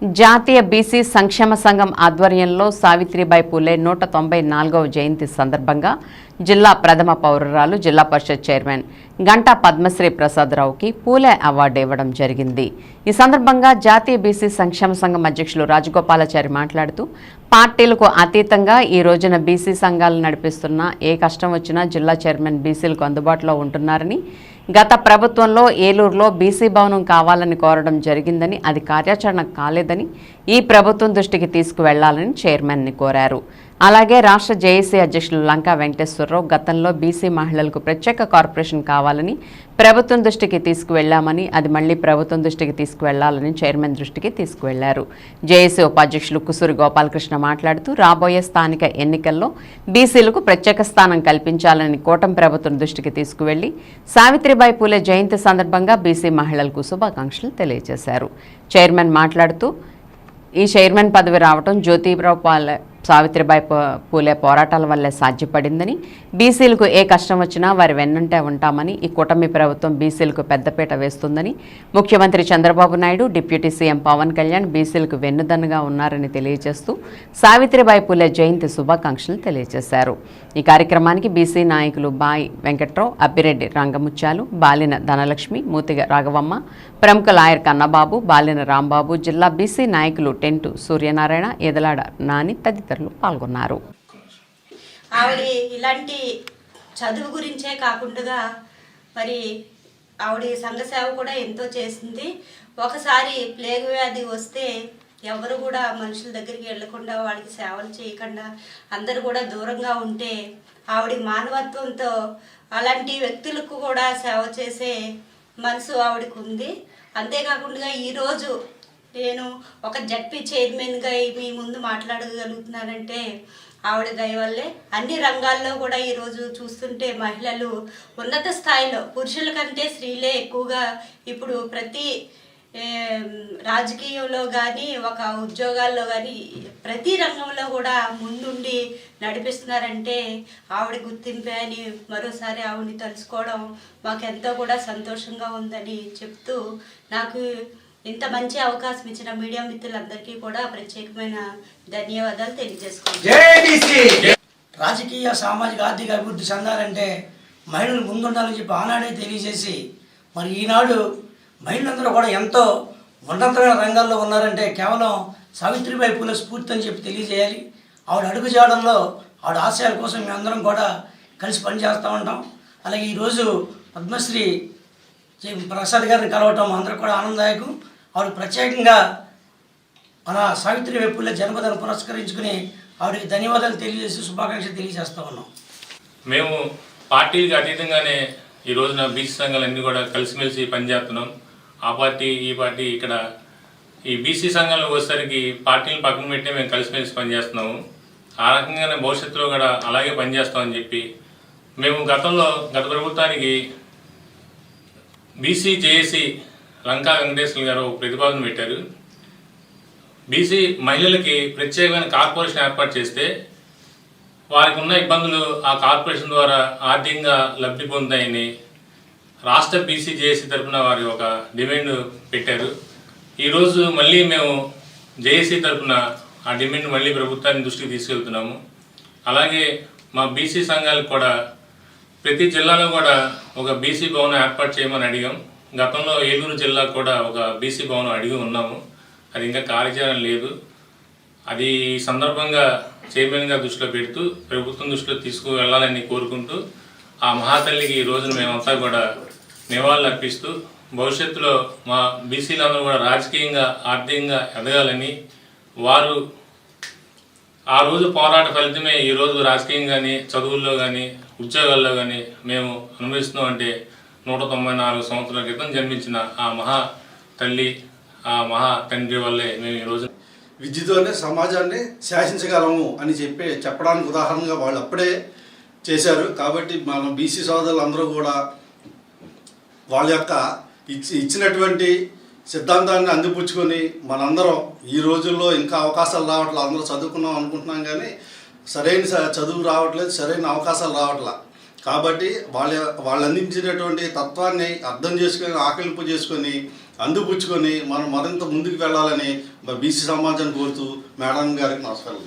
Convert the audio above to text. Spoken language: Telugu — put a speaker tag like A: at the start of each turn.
A: జాతీయ బీసీ సంక్షేమ సంఘం ఆధ్వర్యంలో సావిత్రిబాయి పూలే 194వ జయంతి సందర్భంగా జిల్లా ప్రథమ పౌరురాలు జిల్లా పరిషత్ చైర్మన్ గంటా పద్మశ్రీ ప్రసాదరావుకి పూలే అవార్డు ఇవ్వడం జరిగింది. ఈ సందర్భంగా జాతీయ బీసీ సంక్షేమ సంఘం అధ్యక్షులు రాజగోపాలాచారి మాట్లాడుతూ పార్టీలకు అతీతంగా ఈ రోజున బీసీ సంఘాలు నడిపిస్తున్న ఏ కష్టం వచ్చినా జిల్లా చైర్మన్ బీసీలకు అందుబాటులో ఉంటున్నారని, గత ప్రభుత్వంలో ఏలూరులో బీసీ భవనం కావాలని కోరడం జరిగిందని, అది కార్యాచరణ కాలేదని ఈ ప్రభుత్వం దృష్టికి తీసుకువెళ్లాలని చైర్మన్ని కోరారు. అలాగే రాష్ట్ర జేఏసీ అధ్యక్షులు లంకా వెంకటేశ్వరరావు గతంలో బీసీ మహిళలకు ప్రత్యేక కార్పొరేషన్ కావాలని ప్రభుత్వం దృష్టికి తీసుకువెళ్లామని, అది మళ్లీ ప్రభుత్వం దృష్టికి తీసుకువెళ్లాలని చైర్మన్ దృష్టికి తీసుకువెళ్లారు. జేఏసీ ఉపాధ్యక్షులు కుసూరి గోపాలకృష్ణ మాట్లాడుతూ రాబోయే స్థానిక ఎన్నికల్లో బీసీలకు ప్రత్యేక స్థానం కల్పించాలని కూటమి ప్రభుత్వం దృష్టికి తీసుకువెళ్లి సావిత్రిబాయి పూలే జయంతి సందర్భంగా బీసీ మహిళలకు శుభాకాంక్షలు తెలియజేశారు. చైర్మన్ మాట్లాడుతూ ఈ చైర్మన్ పదవి రావడం జ్యోతిరావు సావిత్రిబాయి పూలే పోరాటాల వల్లే సాధ్యపడిందని, బీసీలకు ఏ కష్టం వచ్చినా వారి వెన్నంటే ఉంటామని, ఈ కూటమి ప్రభుత్వం బీసీలకు పెద్దపీట వేస్తుందని, ముఖ్యమంత్రి చంద్రబాబు నాయుడు, డిప్యూటీ సీఎం పవన్ కళ్యాణ్ బీసీలకు వెన్నుదన్నుగా ఉన్నారని తెలియజేస్తూ సావిత్రిబాయి పూలే జయంతి శుభాకాంక్షలు తెలియజేశారు. ఈ కార్యక్రమానికి బీసీ నాయకులు బాయి వెంకట్రావు, అబ్బిరెడ్డి రంగముత్యాలు, బాలిన ధనలక్ష్మి, మూతిగ రాఘవమ్మ, ప్రముఖ లాయర్ కన్నబాబు, బాలిన రాంబాబు, జిల్లా బీసీ నాయకులు టెంటు సూర్యనారాయణ, ఎదలాడ నాని తదితరులు పాల్గొన్నారు.
B: ఆవిడ ఇలాంటి చదువు గురించే కాకుండా మరి ఆవిడ సంఘ సేవ కూడా ఎంతో చేసింది. ఒకసారి ప్లేగు వ్యాధి వస్తే ఎవరు కూడా మనుషుల దగ్గరికి వెళ్లకుండా వాళ్ళకి సేవలు చేయకుండా అందరూ కూడా దూరంగా ఉంటే ఆవిడ మానవత్వంతో అలాంటి వ్యక్తులకు కూడా సేవ చేసే మనసు ఆవిడకు ఉంది. అంతేకాకుండా ఈరోజు నేను ఒక జడ్పీ చైర్మన్గా మీ ముందు మాట్లాడగలుగుతున్నానంటే ఆవిడ దయ వల్లే. అన్ని రంగాల్లో కూడా ఈరోజు చూస్తుంటే మహిళలు ఉన్నత స్థాయిలో, పురుషుల కంటే స్త్రీలే ఎక్కువగా ఇప్పుడు ప్రతి రాజకీయంలో కానీ ఒక ఉద్యోగాల్లో కానీ ప్రతి రంగంలో కూడా ముందుండి నడిపిస్తున్నారంటే ఆవిడ గుర్తింపే అని మరోసారి ఆవిడని తలుసుకోవడం మాకెంతో కూడా సంతోషంగా ఉందని చెప్తూ, నాకు ఇంత మంచి అవకాశం ఇచ్చిన మీడియా మిత్రులందరికీ కూడా ప్రత్యేకమైన ధన్యవాదాలు తెలియజేసుకుంటున్నాను.
C: రాజకీయ, సామాజిక, ఆర్థిక అభివృద్ధి చెందాలంటే మహిళలు ముందుండాలని చెప్పి ఆనాడే తెలియజేసి, మరి ఈనాడు మహిళలందరూ కూడా ఎంతో ఉన్నతమైన రంగాల్లో ఉన్నారంటే కేవలం సావిత్రిబాయి పూలే స్ఫూర్తి అని చెప్పి తెలియజేయాలి. ఆవిడ అడుగుజాడల్లో ఆవిడ ఆశయాల కోసం మేమందరం కూడా కలిసి పనిచేస్తూ ఉంటాం. అలాగే ఈరోజు పద్మశ్రీ ప్రసాద్ గారిని కలవటం అందరూ కూడా ఆనందదాయకం. ఆవిడ ప్రత్యేకంగా మన సావిత్రిబాయి పూలే జన్మదినం పురస్కరించుకుని ఆవిడకి ధన్యవాదాలు తెలియజేసి శుభాకాంక్షలు తెలియజేస్తూ ఉన్నాం.
D: మేము పార్టీకి అతీతంగానే ఈ రోజున బీసీ సంఘాలన్నీ కూడా కలిసిమెలిసి పనిచేస్తున్నాం. ఆ పార్టీ ఈ పార్టీ ఇక్కడ ఈ బీసీ సంఘాలు వచ్చేసరికి పార్టీలు పక్కన పెట్టి మేము కలిసిమెలిసి పనిచేస్తున్నాము. ఆ రకంగానే భవిష్యత్తులో కూడా అలాగే పనిచేస్తామని చెప్పి మేము గత ప్రభుత్వానికి బీసీ జేఏసీ లంకా వెంకటేశ్వర గారు ప్రతిపాదన పెట్టారు. బీసీ మహిళలకి ప్రత్యేకమైన కార్పొరేషన్ ఏర్పాటు చేస్తే వారికి ఉన్న ఇబ్బందులు ఆ కార్పొరేషన్ ద్వారా ఆర్థికంగా లబ్ధి పొందుతాయని రాష్ట్ర బీసీ జేఏసీ తరఫున వారి ఒక డిమాండ్ పెట్టారు. ఈరోజు మళ్ళీ మేము జేఏసీ తరఫున ఆ డిమాండ్ మళ్ళీ ప్రభుత్వాన్ని దృష్టికి తీసుకెళ్తున్నాము. అలాగే మా బీసీ సంఘాలకు కూడా ప్రతి జిల్లాలో కూడా ఒక బీసీ భవనం ఏర్పాటు చేయమని అడిగాం. గతంలో ఏలూరు జిల్లా కూడా ఒక బీసీ భవనం అడిగి ఉన్నాము. అది ఇంకా కార్యాచరణ లేదు. అది సందర్భంగా చైర్మన్గా దృష్టిలో పెడుతూ ప్రభుత్వం దృష్టిలో తీసుకువెళ్ళాలని కోరుకుంటూ ఆ మహాతల్లికి ఈ రోజున మేమంతా కూడా నివాళులు అర్పిస్తూ భవిష్యత్తులో మా బీసీలందరూ కూడా రాజకీయంగా, ఆర్థికంగా ఎదగాలని, వారు ఆ రోజు పోరాట ఫలితమే ఈరోజు రాజకీయంగా కానీ, చదువుల్లో కానీ, ఉద్యోగాల్లో కానీ మేము అనుభవిస్తున్నాం. అంటే 194 సంవత్సరాల క్రితం జన్మించిన ఆ మహా తల్లి, ఆ మహా తండ్రి వల్లే మేము ఈరోజు
E: విద్యతోనే సమాజాన్ని శాసించగలము అని చెప్పడానికి ఉదాహరణగా వాళ్ళు అప్పుడే చేశారు. కాబట్టి మన బీసీ సోదరులు అందరూ కూడా వాళ్ళ యొక్క ఇచ్చినటువంటి సిద్ధాంతాన్ని అందిపుచ్చుకొని మనందరం ఈ రోజుల్లో ఇంకా అవకాశాలు రావట్లేదు. అందరూ చదువుకున్నాం అనుకుంటున్నాం కానీ సరైన చదువు రావట్లేదు, సరైన అవకాశాలు రావట్లేదు. కాబట్టి వాళ్ళు అందించినటువంటి తత్వాన్ని అర్థం చేసుకొని, ఆకలింపు చేసుకొని అందిపుచ్చుకొని మనం మరింత ముందుకు వెళ్ళాలని బీసీ సమాజాన్ని కోరుతూ మేడం గారికి నమస్కారం.